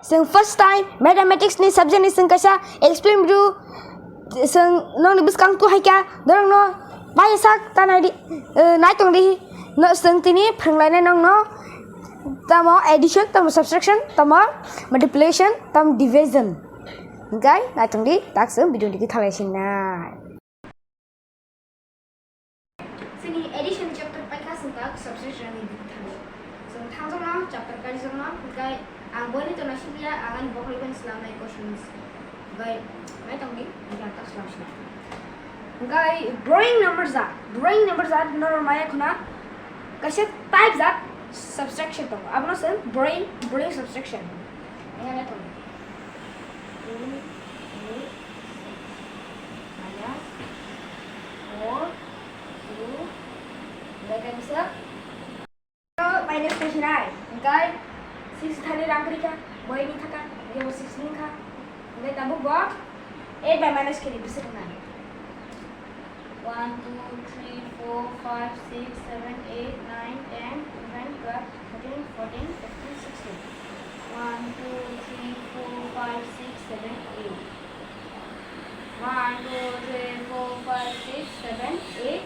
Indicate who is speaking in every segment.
Speaker 1: जों first time mathematics ni subject ni जों kaisa explain bidu जों nong ni biskang tu haika dorong no bayasak tanai di nai tong di no जों tini phanglainai nong no tamo addition tamo subtraction tamo multiplication tamo division okay nai tong di tak जों bidu ni khalaisin nai sini addition chapter paika जों tak subtraction ni dikhalai जों thangjong no chapter kali जों no okay ang boleh tu nasi dia angan bokol kan selama questions guys mai tong di jata selama guys drawing numbers are normal maya khuna kaise type that subtraction to अब ना sir drawing subtraction यहाँ ले तो लेकिन sir minus question I guys 6 thani rangkri ka boy ni thaka ye 16 ka ngai tabu bo 8 by minus kiri bisir na 1 2 3 4 5 6 7 8 9 10 11 12 13 14 15 16 1 2 3 4 5 6 7 8 1 2 3 4 5 6 7 8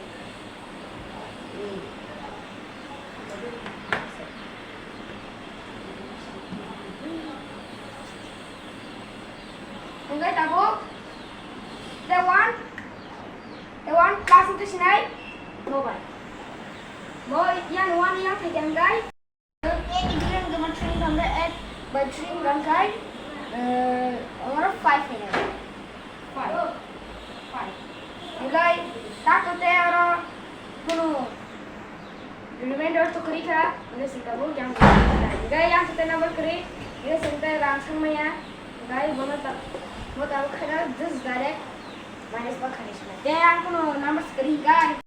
Speaker 1: Enggak tahu. They want class itu sinai. Mobile. Boy, yang one yang taken guy. Ini dia dengan training sampai by training kan guy. Orang 5 minit. 5. Guy, tak hote orang kuno. Remainder tu kiri ka. Ini sikabu yang guy yang kita number kiri. Ini sebentar langsung maya. Guy bola tak. वो तो अब खरा 10 direct minus पर खरीद में ते यार को नंबर्स करी का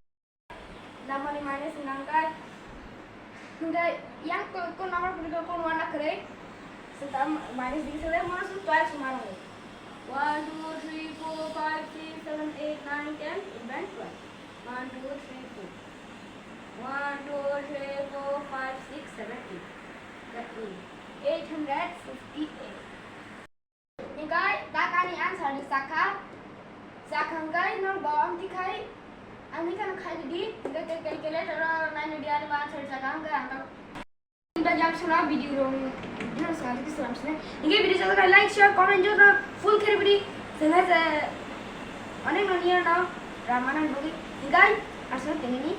Speaker 1: नंबर नि माइनस नंका हुंगा yang को नंबर पर को वाला करे सेटा माइनस दिख सले मोर सु 12 मारो 1 2 3 4 5 6 7 8 9 10 11 12 1 2 3 4 1 2 3 4 5 6 7 8 that is 858 Guys, tak ani answer di saka. Sakang guys, nol bawang dikai. Ani kan khai di, nggak calculator nine dia ada answer sakang guys. Angka. Kita jam sudah video dong. Jangan sekali keselam sini. Ini video saya like, share, comment juga full kiri beri. Sengaja. Anek nanya na, ramanan beri. Guys, asal tinggi ni.